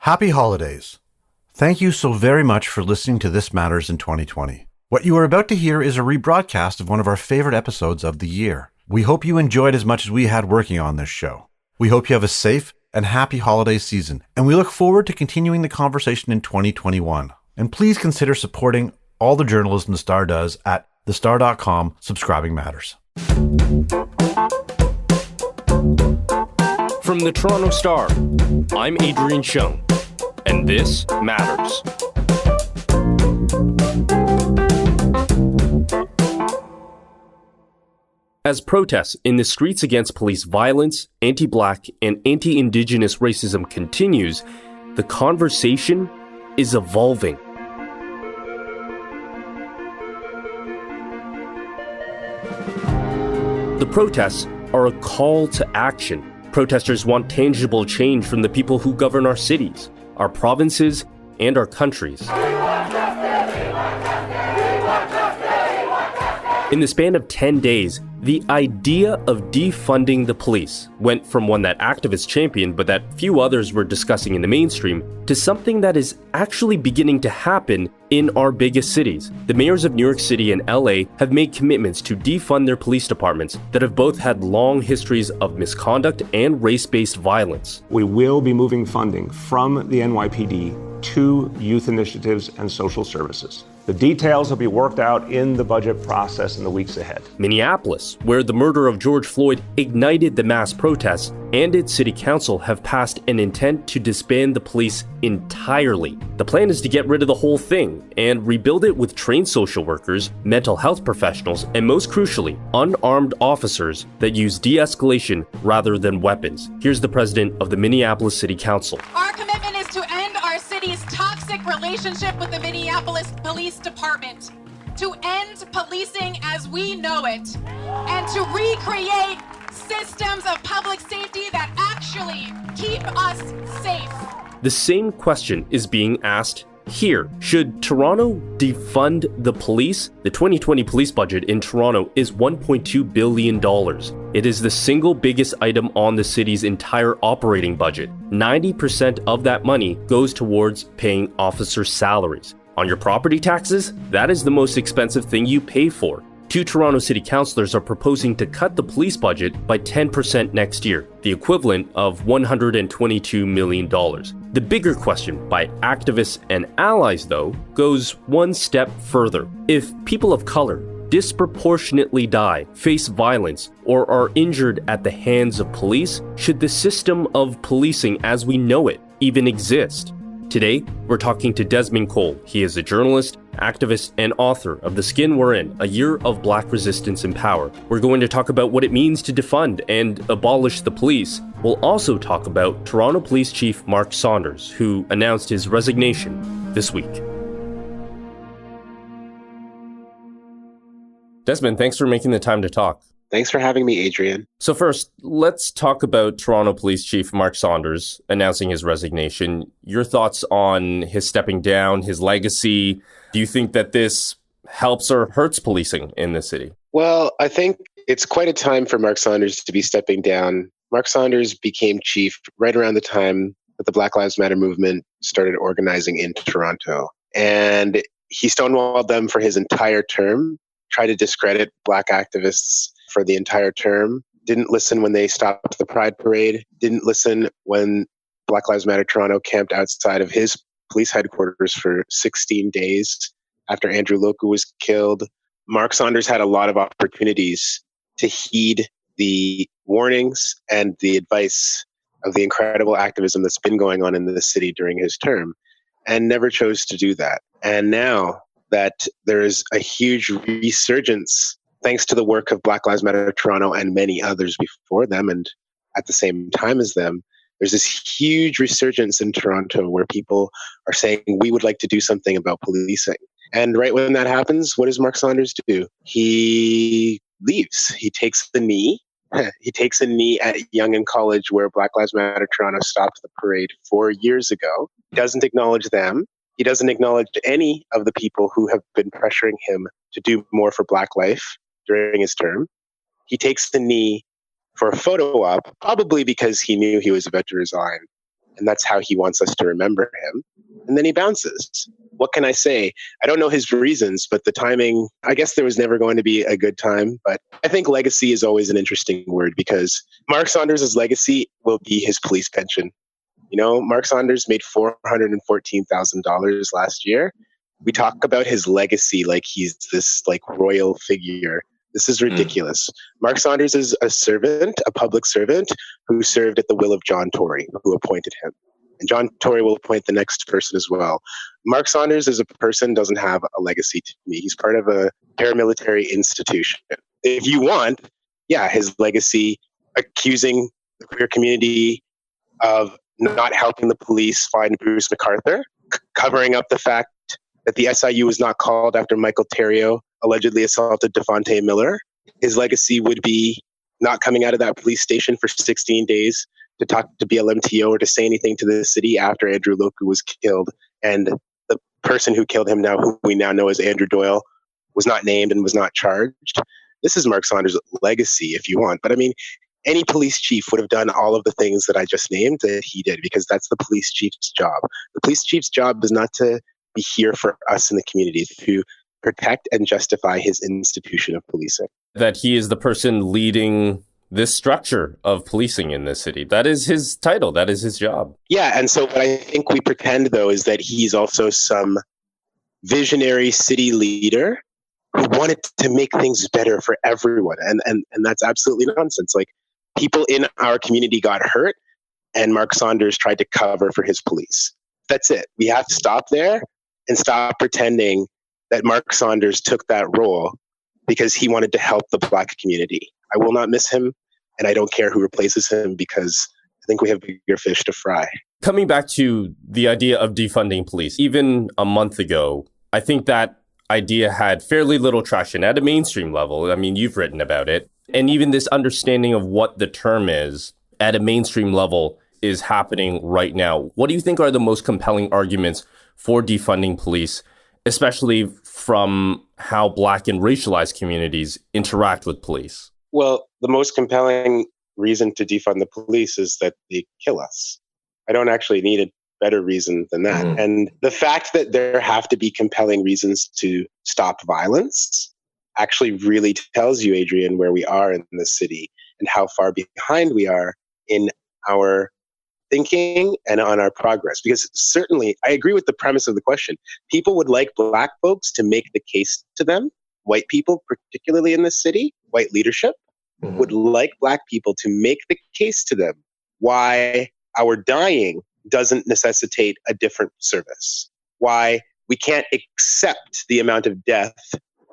Happy holidays. Thank you so very much for listening to This Matters in 2020. What you are about to hear is a rebroadcast of one of our favorite episodes of the year. We hope you enjoyed as much as we had working on this show. We hope you have a safe and happy holiday season, and we look forward to continuing the conversation in 2021. And please consider supporting all the journalism The Star does at thestar.com. Subscribing matters. From the Toronto Star, I'm Adrian Cheung, and this matters. As protests in the streets against police violence, anti-Black, and anti-Indigenous racism continues, the conversation is evolving. The protests are a call to action. Protesters want tangible change from the people who govern our cities, our provinces, and our countries. In the span of 10 days, the idea of defunding the police went from one that activists championed but that few others were discussing in the mainstream to something that is actually beginning to happen in our biggest cities. The mayors of New York City and LA have made commitments to defund their police departments that have both had long histories of misconduct and race-based violence. We will be moving funding from the NYPD to youth initiatives and social services. The details will be worked out in the budget process in the weeks ahead. Minneapolis, where the murder of George Floyd ignited the mass protests, and its city council have passed an intent to disband the police entirely. The plan is to get rid of the whole thing and rebuild it with trained social workers, mental health professionals, and most crucially, unarmed officers that use de-escalation rather than weapons. Here's the president of the Minneapolis City Council. Our commitment is to end our city's toxic relationship with the Minneapolis Police Department, to end policing as we know it, and to recreate systems of public safety that actually keep us safe. The same question is being asked here. Should Toronto defund the police? The 2020 police budget in Toronto is $1.2 billion. It is the single biggest item on the city's entire operating budget. 90% of that money goes towards paying officer salaries. On your property taxes, that is the most expensive thing you pay for. Two Toronto City councillors are proposing to cut the police budget by 10% next year, the equivalent of $122 million. The bigger question by activists and allies, though, goes one step further. If people of color disproportionately die, face violence, or are injured at the hands of police, should the system of policing as we know it even exist? Today, we're talking to Desmond Cole. He is a journalist, activist, and author of The Skin We're In, A Year of Black Resistance and Power. We're going to talk about what it means to defund and abolish the police. We'll also talk about Toronto Police Chief Mark Saunders, who announced his resignation this week. Desmond, thanks for making the time to talk. Thanks for having me, Adrian. So first, let's talk about Toronto Police Chief Mark Saunders announcing his resignation. Your thoughts on his stepping down, his legacy? Do you think that this helps or hurts policing in the city? Well, I think it's quite a time for Mark Saunders to be stepping down. Mark Saunders became chief right around the time that the Black Lives Matter movement started organizing in Toronto. And he stonewalled them for his entire term, tried to discredit Black activists for the entire term, didn't listen when they stopped the Pride Parade, didn't listen when Black Lives Matter Toronto camped outside of his police headquarters for 16 days after Andrew Loku was killed. Mark Saunders had a lot of opportunities to heed the warnings and the advice of the incredible activism that's been going on in the city during his term, and never chose to do that. And now that there is a huge resurgence thanks to the work of Black Lives Matter Toronto and many others before them and at the same time as them, there's this huge resurgence in Toronto where people are saying, we would like to do something about policing. And right when that happens, what does Mark Saunders do? He leaves. He takes the knee. He takes a knee at Yonge and College where Black Lives Matter Toronto stopped the parade 4 years ago. He doesn't acknowledge them. He doesn't acknowledge any of the people who have been pressuring him to do more for Black life during his term. He takes the knee for a photo op, probably because he knew he was about to resign. And that's how he wants us to remember him. And then he bounces. What can I say? I don't know his reasons, but the timing, I guess there was never going to be a good time. But I think legacy is always an interesting word because Mark Saunders' legacy will be his police pension. You know, Mark Saunders made $414,000 last year. We talk about his legacy like he's this like royal figure. This is ridiculous. Mark Saunders is a servant, a public servant who served at the will of John Tory, who appointed him. And John Tory will appoint the next person as well. Mark Saunders as a person doesn't have a legacy to me. He's part of a paramilitary institution. If you want, yeah, his legacy accusing the queer community of not helping the police find Bruce McArthur, covering up the fact that the SIU was not called after Michael Terrio allegedly assaulted Devontae Miller. His legacy would be not coming out of that police station for 16 days to talk to BLMTO or to say anything to the city after Andrew Loku was killed. And the person who killed him now, who we now know as Andrew Doyle, was not named and was not charged. This is Mark Saunders' legacy, if you want. But I mean, any police chief would have done all of the things that I just named that he did, because that's the police chief's job. The police chief's job is not to be here for us in the community, to protect and justify his institution of policing. That he is the person leading this structure of policing in this city. That is his title. That is his job. Yeah, and so what I think we pretend, though, is that he's also some visionary city leader who wanted to make things better for everyone. And that's absolutely nonsense. Like, people in our community got hurt, and Mark Saunders tried to cover for his police. That's it. We have to stop there and stop pretending that Mark Saunders took that role because he wanted to help the Black community. I will not miss him, and I don't care who replaces him because I think we have bigger fish to fry. Coming back to the idea of defunding police, even a month ago, I think that idea had fairly little traction at a mainstream level. I mean, you've written about it. And even this understanding of what the term is at a mainstream level is happening right now. What do you think are the most compelling arguments for defunding police, especially from how Black and racialized communities interact with police? Well, the most compelling reason to defund the police is that they kill us. I don't actually need a better reason than that. And the fact that there have to be compelling reasons to stop violence actually really tells you, Adrian, where we are in the city and how far behind we are in our thinking and on our progress. Because certainly, I agree with the premise of the question. People would like Black folks to make the case to them. White people, particularly in the city, white leadership, would like Black people to make the case to them why our dying doesn't necessitate a different service, why we can't accept the amount of death,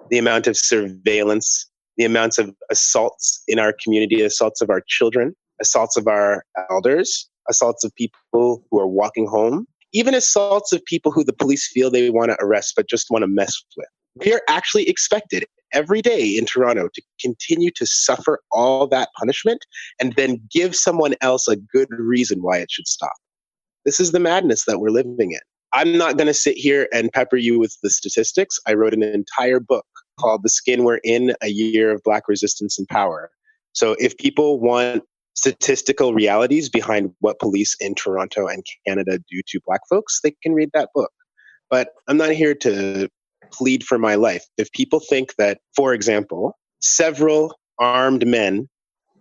the amount of surveillance, the amounts of assaults in our community, assaults of our children, assaults of our elders, assaults of people who are walking home, even assaults of people who the police feel they want to arrest but just want to mess with. We are actually expected every day in Toronto to continue to suffer all that punishment and then give someone else a good reason why it should stop. This is the madness that we're living in. I'm not going to sit here and pepper you with the statistics. I wrote an entire book called The Skin We're In, A Year of Black Resistance and Power. So if people want statistical realities behind what police in Toronto and Canada do to Black folks, they can read that book. But I'm not here to plead for my life. If people think that, for example, several armed men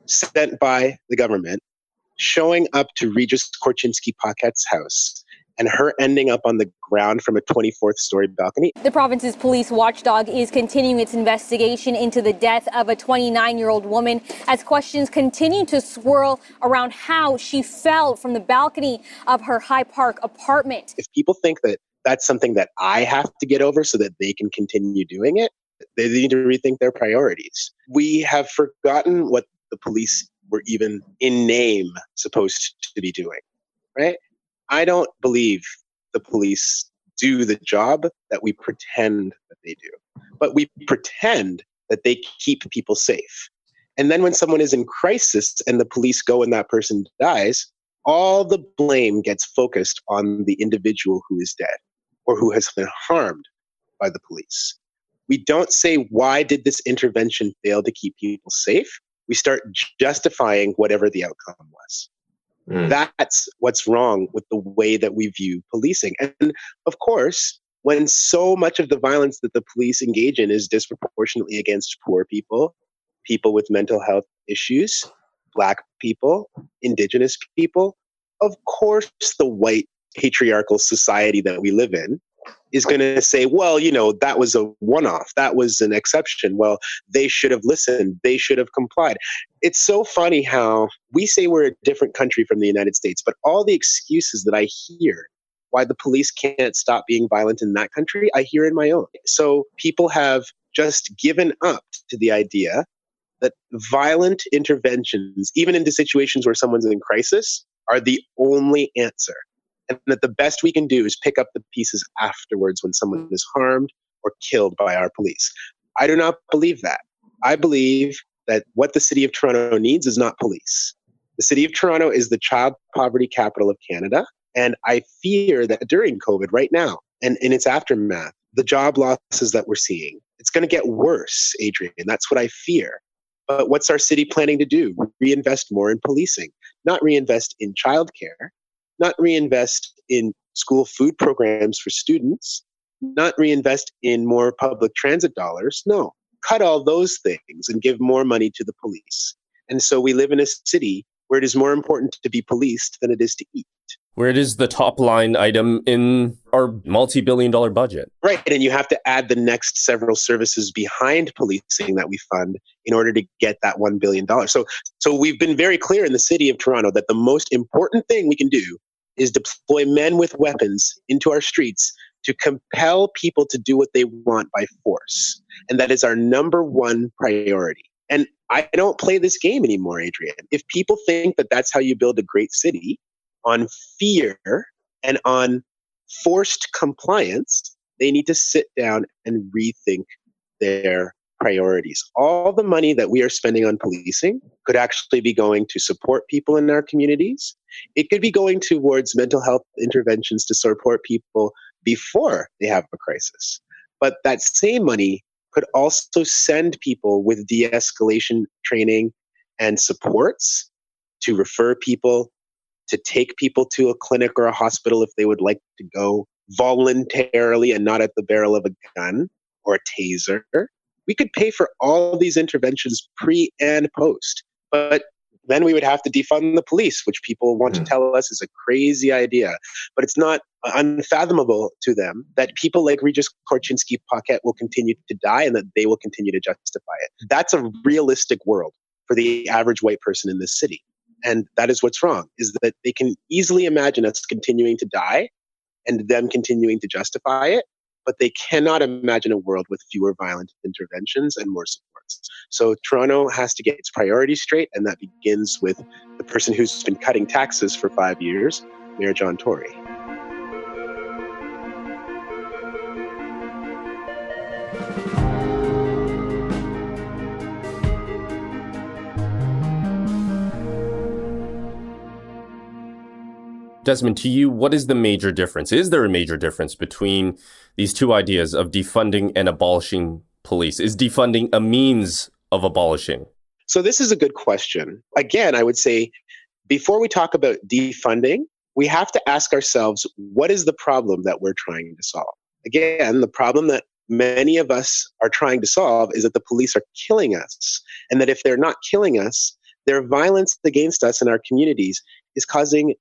sent by the government showing up to Regis Korchinski-Paquette's house and her ending up on the ground from a 24th story balcony. The province's police watchdog is continuing its investigation into the death of a 29-year-old woman as questions continue to swirl around how she fell from the balcony of her High Park apartment. If people think that that's something that I have to get over so that they can continue doing it, they need to rethink their priorities. We have forgotten what the police were even in name supposed to be doing, right? I don't believe the police do the job that we pretend that they do, but we pretend that they keep people safe. And then when someone is in crisis and the police go and that person dies, all the blame gets focused on the individual who is dead or who has been harmed by the police. We don't say, why did this intervention fail to keep people safe? We start justifying whatever the outcome was. That's what's wrong with the way that we view policing. And of course, when so much of the violence that the police engage in is disproportionately against poor people, people with mental health issues, Black people, Indigenous people, of course the white patriarchal society that we live in is going to say, well, that was a one-off. That was an exception. Well, they should have listened. They should have complied. It's so funny how we say we're a different country from the United States, but all the excuses that I hear why the police can't stop being violent in that country, I hear in my own. So people have just given up to the idea that violent interventions, even into situations where someone's in crisis, are the only answer. And that the best we can do is pick up the pieces afterwards when someone is harmed or killed by our police. I do not believe that. I believe that what the city of Toronto needs is not police. The city of Toronto is the child poverty capital of Canada. And I fear that during COVID right now and in its aftermath, the job losses that we're seeing, it's going to get worse, Adrian. That's what I fear. But what's our city planning to do? Reinvest more in policing, not reinvest in childcare, not reinvest in school food programs for students, not reinvest in more public transit dollars. No, cut all those things and give more money to the police. And so we live in a city where it is more important to be policed than it is to eat. Where it is the top line item in our multi-billion-dollar budget. Right, and you have to add the next several services behind policing that we fund in order to get that $1 billion. So we've been very clear in the city of Toronto that the most important thing we can do is deploy men with weapons into our streets to compel people to do what they want by force. And that is our number one priority. And I don't play this game anymore, Adrian. If people think that that's how you build a great city, on fear and on forced compliance, they need to sit down and rethink their priorities. All the money that we are spending on policing could actually be going to support people in our communities. It could be going towards mental health interventions to support people before they have a crisis. But that same money could also send people with de-escalation training and supports to refer people, to take people to a clinic or a hospital if they would like to go voluntarily and not at the barrel of a gun or a taser. We could pay for all these interventions pre and post, but then we would have to defund the police, which people want to tell us is a crazy idea. But it's not unfathomable to them that people like Regis Korchinski-Paquette will continue to die and that they will continue to justify it. That's a realistic world for the average white person in this city. And that is what's wrong, is that they can easily imagine us continuing to die and them continuing to justify it, but they cannot imagine a world with fewer violent interventions and more supports. So Toronto has to get its priorities straight, and that begins with the person who's been cutting taxes for 5 years, Mayor John Tory. Desmond, to you, what is the major difference? Is there a major difference between these two ideas of defunding and abolishing police? Is defunding a means of abolishing? So this is a good question. Again, I would say before we talk about defunding, we have to ask ourselves, what is the problem that we're trying to solve? Again, the problem that many of us are trying to solve is that the police are killing us, and that if they're not killing us, their violence against us in our communities is causing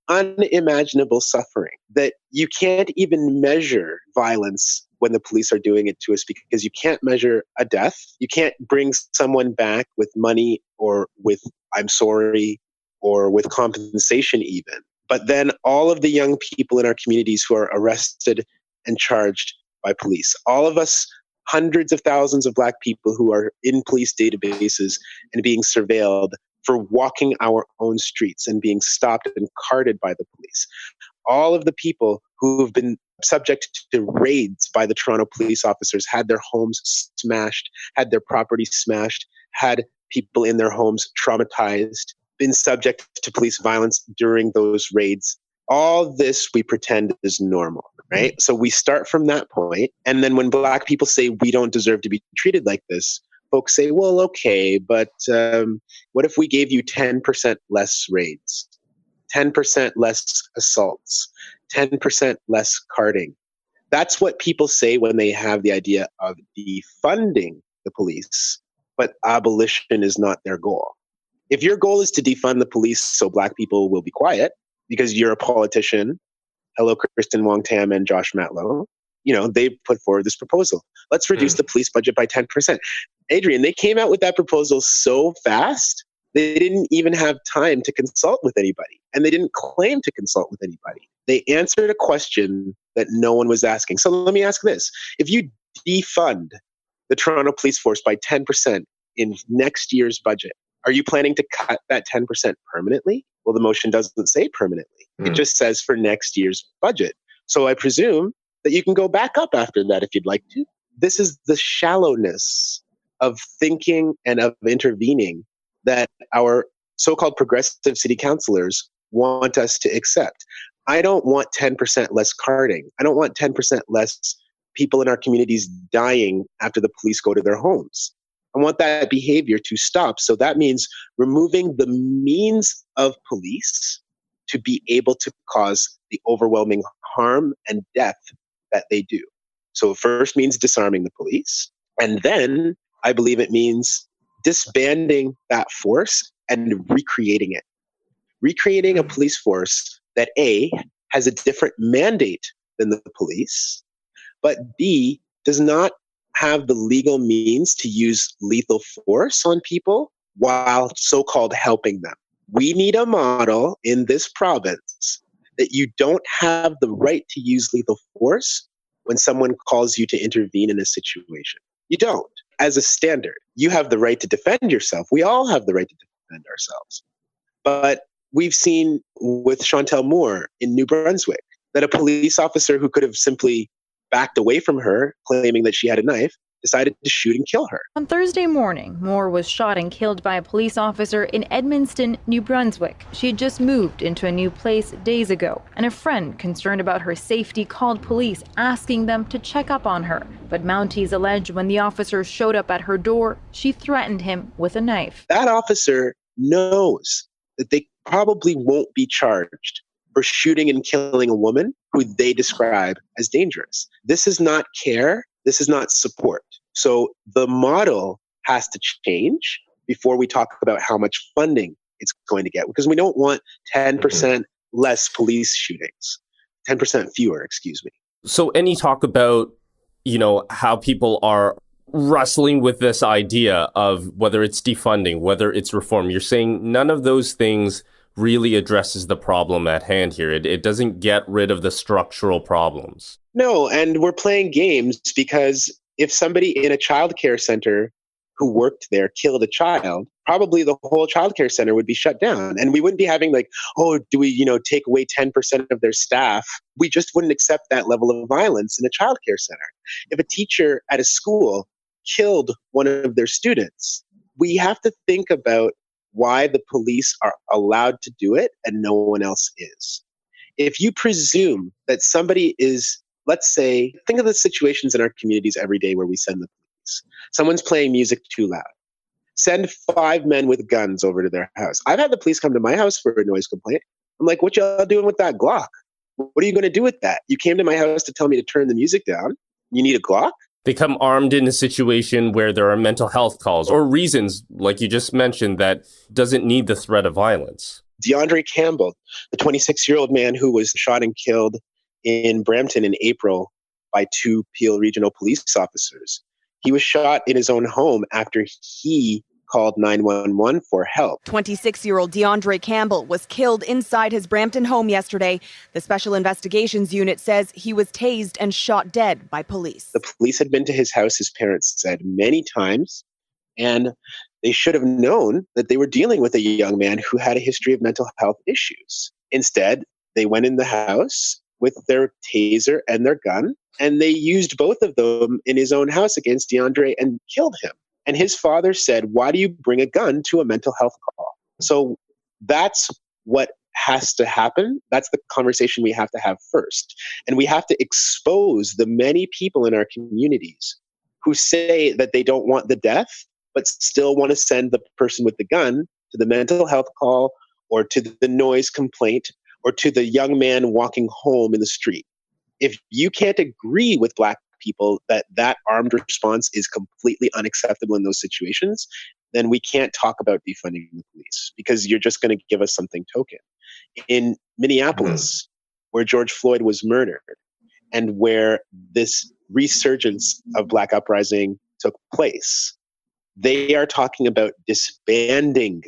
unimaginable suffering, that you can't even measure violence when the police are doing it to us, because you can't measure a death. You can't bring someone back with money or with I'm sorry or with compensation even. But then all of the young people in our communities who are arrested and charged by police, all of us, hundreds of thousands of Black people who are in police databases and being surveilled for walking our own streets and being stopped and carted by the police. All of the people who have been subject to raids by the Toronto police officers, had their homes smashed, had their property smashed, had people in their homes traumatized, been subject to police violence during those raids. All this we pretend is normal, right? So we start from that point, and then when Black people say we don't deserve to be treated like this, folks say, well, okay, but what if we gave you 10% less raids? 10% less assaults, 10% less carding. That's what people say when they have the idea of defunding the police, but abolition is not their goal. If your goal is to defund the police so Black people will be quiet because you're a politician, hello, Kristen Wong-Tam and Josh Matlow, they put forward this proposal. Let's reduce the police budget by 10%. Adrian, they came out with that proposal so fast, they didn't even have time to consult with anybody. And they didn't claim to consult with anybody. They answered a question that no one was asking. So let me ask this. If you defund the Toronto Police Force by 10% in next year's budget, are you planning to cut that 10% permanently? Well, the motion doesn't say permanently. It just says for next year's budget. So I presume that you can go back up after that if you'd like to. This is the shallowness of thinking and of intervening that our so-called progressive city councillors want us to accept. I don't want 10% less carding. I don't want 10% less people in our communities dying after the police go to their homes. I want that behavior to stop. So that means removing the means of police to be able to cause the overwhelming harm and death that they do. So it first means disarming the police. And then I believe it means disbanding that force and recreating it. Recreating a police force that A, has a different mandate than the police, but B, does not have the legal means to use lethal force on people while so-called helping them. We need a model in this province that you don't have the right to use lethal force when someone calls you to intervene in a situation. You don't. As a standard, you have the right to defend yourself. We all have the right to defend ourselves. But we've seen with Chantal Moore in New Brunswick that a police officer who could have simply backed away from her, claiming that she had a knife, decided to shoot and kill her. On Thursday morning, Moore was shot and killed by a police officer in Edmundston, New Brunswick. She had just moved into a new place days ago, and a friend concerned about her safety called police, asking them to check up on her. But Mounties allege when the officer showed up at her door, she threatened him with a knife. That officer knows that they probably won't be charged for shooting and killing a woman who they describe as dangerous. This is not care. This is not support. So the model has to change before we talk about how much funding it's going to get, because we don't want 10% less police shootings, 10% fewer, excuse me. So any talk about, how people are wrestling with this idea of whether it's defunding, whether it's reform, you're saying none of those things really addresses the problem at hand here. It doesn't get rid of the structural problems. No, and we're playing games because if somebody in a childcare center who worked there killed a child, probably the whole childcare center would be shut down. And we wouldn't be having do we, take away 10% of their staff? We just wouldn't accept that level of violence in a childcare center. If a teacher at a school killed one of their students, we have to think about why the police are allowed to do it and no one else is. If you presume that somebody is, let's say, think of the situations in our communities every day where we send the police. Someone's playing music too loud. Send 5 men with guns over to their house. I've had the police come to my house for a noise complaint. I'm like, what y'all doing with that Glock? What are you going to do with that? You came to my house to tell me to turn the music down. You need a Glock? They come armed in a situation where there are mental health calls or reasons, like you just mentioned, that doesn't need the threat of violence. DeAndre Campbell, the 26-year-old man who was shot and killed in Brampton in April by 2 Peel Regional Police officers. He was shot in his own home after he called 911 for help. 26-year-old DeAndre Campbell was killed inside his Brampton home yesterday. The Special Investigations Unit says he was tased and shot dead by police. The police had been to his house, his parents said, many times, and they should have known that they were dealing with a young man who had a history of mental health issues. Instead, they went in the house with their taser and their gun, and they used both of them in his own house against DeAndre and killed him. And his father said, why do you bring a gun to a mental health call? So that's what has to happen. That's the conversation we have to have first. And we have to expose the many people in our communities who say that they don't want the death, but still want to send the person with the gun to the mental health call or to the noise complaint or to the young man walking home in the street. If you can't agree with Black people that that armed response is completely unacceptable in those situations, then we can't talk about defunding the police because you're just going to give us something token. In Minneapolis, where George Floyd was murdered and where this resurgence of Black uprising took place, they are talking about disbanding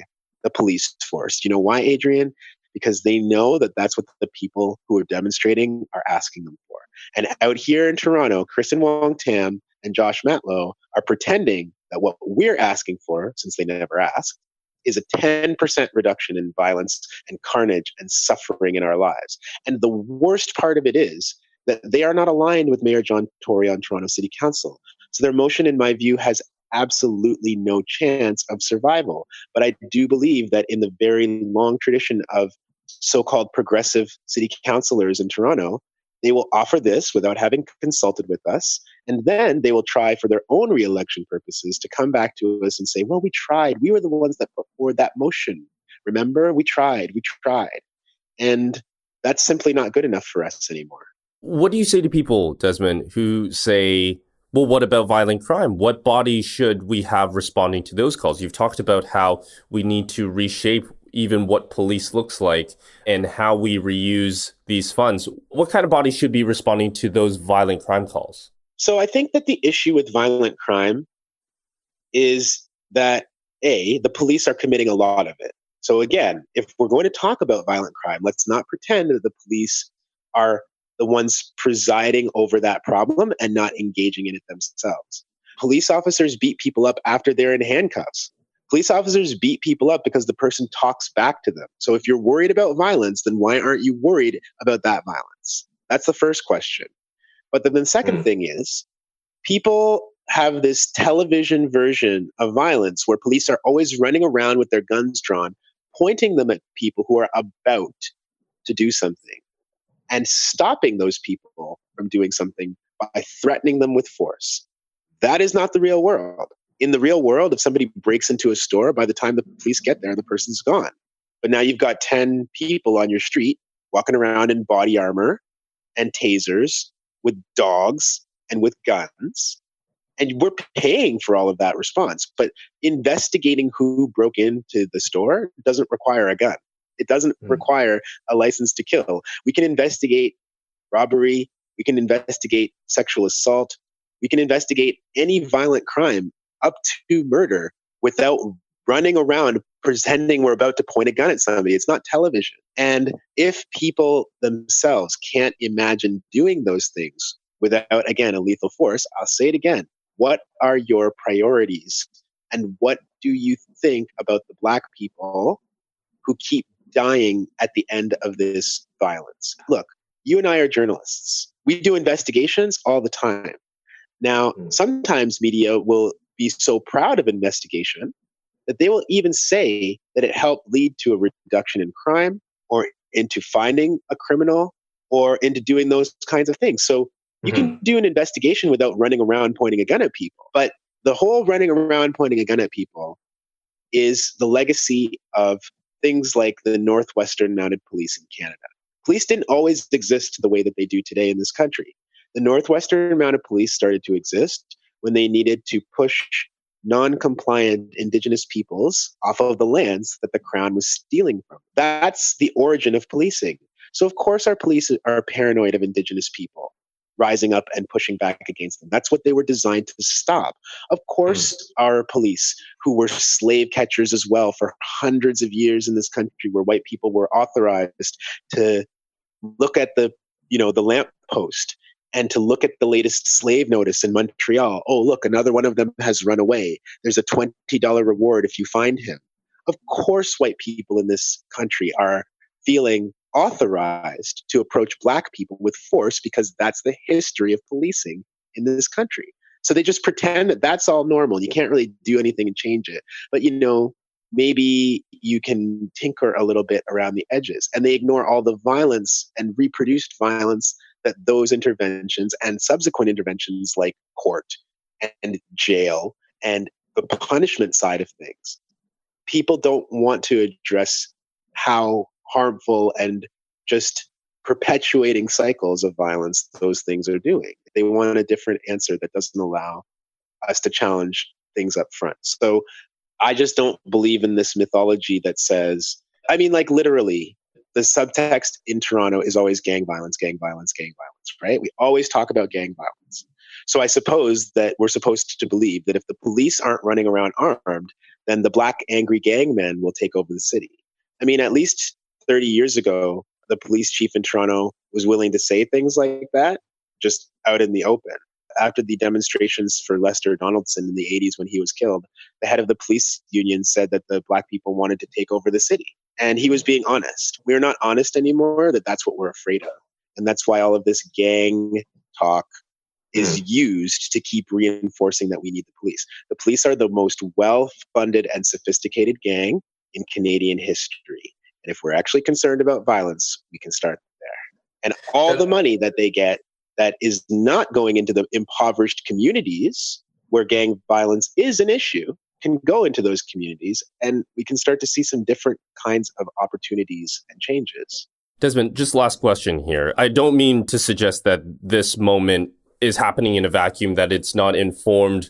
the police force. You know why, Adrian? Because they know that that's what the people who are demonstrating are asking them for. And out here in Toronto, Kristen Wong-Tam and Josh Matlow are pretending that what we're asking for, since they never asked, is a 10% reduction in violence and carnage and suffering in our lives. And the worst part of it is that they are not aligned with Mayor John Tory on Toronto City Council. So their motion, in my view, has absolutely no chance of survival. But I do believe that in the very long tradition of so-called progressive city councillors in Toronto, they will offer this without having consulted with us. And then they will try for their own re-election purposes to come back to us and say, well, we tried. We were the ones that put forward that motion. Remember, we tried. And that's simply not good enough for us anymore. What do you say to people, Desmond, who say, well, what about violent crime? What body should we have responding to those calls? You've talked about how we need to reshape even what police looks like and how we reuse these funds. What kind of body should be responding to those violent crime calls? So I think that the issue with violent crime is that, A, the police are committing a lot of it. So again, if we're going to talk about violent crime, let's not pretend that the police are the ones presiding over that problem and not engaging in it themselves. Police officers beat people up after they're in handcuffs. Police officers beat people up because the person talks back to them. So if you're worried about violence, then why aren't you worried about that violence? That's the first question. But then the second thing is, people have this television version of violence where police are always running around with their guns drawn, pointing them at people who are about to do something and stopping those people from doing something by threatening them with force. That is not the real world. In the real world, if somebody breaks into a store, by the time the police get there, the person's gone. But now you've got 10 people on your street walking around in body armor and tasers with dogs and with guns. And we're paying for all of that response. But investigating who broke into the store doesn't require a gun. It doesn't require a license to kill. We can investigate robbery. We can investigate sexual assault. We can investigate any violent crime up to murder without running around pretending we're about to point a gun at somebody. It's not television. And if people themselves can't imagine doing those things without, again, a lethal force, I'll say it again. What are your priorities? And what do you think about the Black people who keep dying at the end of this violence? Look, you and I are journalists. We do investigations all the time. Now, sometimes media will be so proud of investigation that they will even say that it helped lead to a reduction in crime or into finding a criminal or into doing those kinds of things. So you can do an investigation without running around pointing a gun at people. But the whole running around pointing a gun at people is the legacy of things like the Northwestern Mounted Police in Canada. Police didn't always exist the way that they do today in this country. The Northwestern Mounted Police started to exist when they needed to push non-compliant Indigenous peoples off of the lands that the Crown was stealing from. That's the origin of policing. So of course our police are paranoid of Indigenous people rising up and pushing back against them. That's what they were designed to stop. Of course, our police, who were slave catchers as well for hundreds of years in this country, where white people were authorized to look at the lamppost and to look at the latest slave notice in Montreal. Oh, look, another one of them has run away. There's a $20 reward if you find him. Of course, white people in this country are feeling authorized to approach Black people with force because that's the history of policing in this country. So they just pretend that that's all normal. You can't really do anything and change it. But, maybe you can tinker a little bit around the edges. And they ignore all the violence and reproduced violence that those interventions and subsequent interventions like court and jail and the punishment side of things. People don't want to address how harmful and just perpetuating cycles of violence those things are doing. They want a different answer that doesn't allow us to challenge things up front. So I just don't believe in this mythology that says, I mean, like literally, the subtext in Toronto is always gang violence, right? We always talk about gang violence. So I suppose that we're supposed to believe that if the police aren't running around armed, then the black angry gang men will take over the city. I mean, at least 30 years ago, the police chief in Toronto was willing to say things like that just out in the open. After the demonstrations for Lester Donaldson in the 80s when he was killed, the head of the police union said that the black people wanted to take over the city. And he was being honest. We're not honest anymore, that's what we're afraid of. And that's why all of this gang talk is used to keep reinforcing that we need the police. The police are the most well-funded and sophisticated gang in Canadian history. And if we're actually concerned about violence, we can start there. And all the money that they get that is not going into the impoverished communities where gang violence is an issue can go into those communities, and we can start to see some different kinds of opportunities and changes. Desmond, just last question here. I don't mean to suggest that this moment is happening in a vacuum, that it's not informed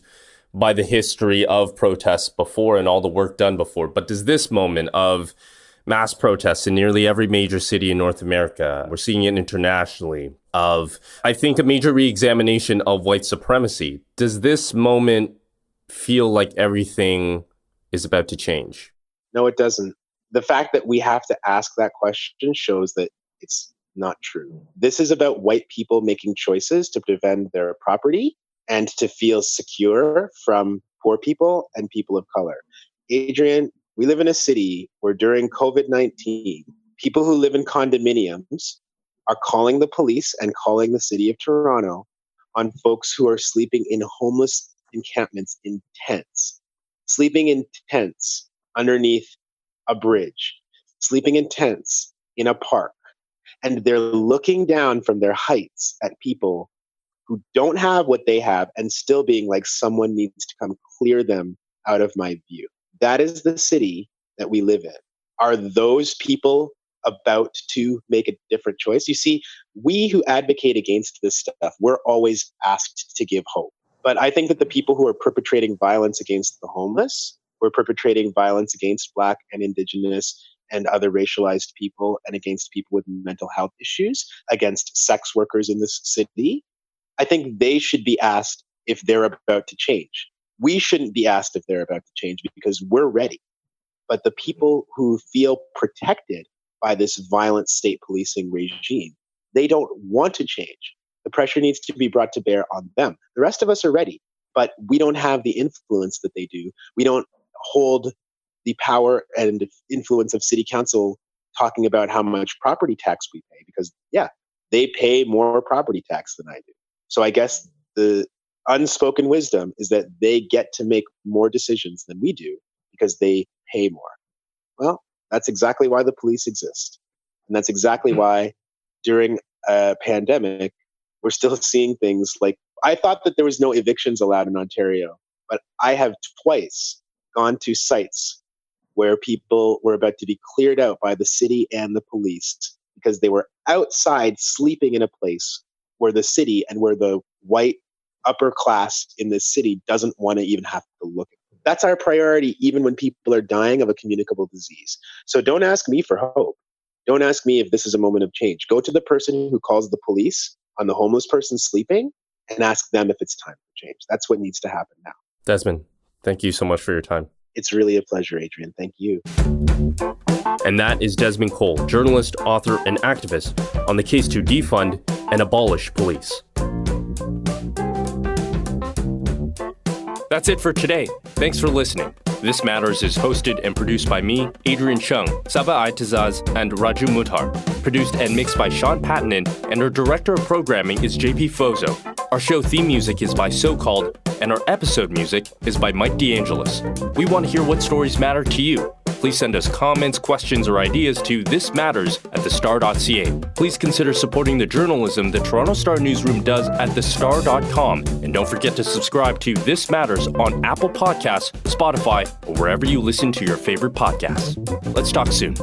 by the history of protests before and all the work done before. But does this moment of mass protests in nearly every major city in North America, we're seeing it internationally, of, I think, a major re-examination of white supremacy, does this moment feel like everything is about to change? No, it doesn't. The fact that we have to ask that question shows that it's not true. This is about white people making choices to defend their property and to feel secure from poor people and people of color. Adrian, we live in a city where during COVID-19, people who live in condominiums are calling the police and calling the city of Toronto on folks who are sleeping in homeless encampments in tents, sleeping in tents underneath a bridge, sleeping in tents in a park. And they're looking down from their heights at people who don't have what they have and still being like, someone needs to come clear them out of my view. That is the city that we live in. Are those people about to make a different choice? You see, we who advocate against this stuff, we're always asked to give hope. But I think that the people who are perpetrating violence against the homeless, who are perpetrating violence against Black and Indigenous and other racialized people and against people with mental health issues, against sex workers in this city, I think they should be asked if they're about to change. We shouldn't be asked if they're about to change because we're ready. But the people who feel protected by this violent state policing regime, they don't want to change. The pressure needs to be brought to bear on them. The rest of us are ready, but we don't have the influence that they do. We don't hold the power and influence of city council talking about how much property tax we pay because, yeah, they pay more property tax than I do. So I guess the unspoken wisdom is that they get to make more decisions than we do because they pay more. Well, that's exactly why the police exist. And that's exactly why during a pandemic, we're still seeing things like, I thought that there was no evictions allowed in Ontario, but I have twice gone to sites where people were about to be cleared out by the city and the police because they were outside sleeping in a place where the city and where the white upper class in this city doesn't want to even have to look at them. That's our priority, even when people are dying of a communicable disease. So don't ask me for hope. Don't ask me if this is a moment of change. Go to the person who calls the police on the homeless person sleeping and ask them if it's time for change. That's what needs to happen now. Desmond, thank you so much for your time. It's really a pleasure, Adrian. Thank you. And that is Desmond Cole, journalist, author, and activist on the case to defund and abolish police. That's it for today. Thanks for listening. This Matters is hosted and produced by me, Adrian Cheung, Saba Aitazaz, and Raju Muthar. Produced and mixed by Sean Pattinen, and our director of programming is JP Fozo. Our show theme music is by So Called, and our episode music is by Mike DeAngelis. We want to hear what stories matter to you. Please send us comments, questions, or ideas to thismatters@thestar.ca. Please consider supporting the journalism the Toronto Star Newsroom does at thestar.com. And don't forget to subscribe to This Matters on Apple Podcasts, Spotify, or wherever you listen to your favorite podcasts. Let's talk soon.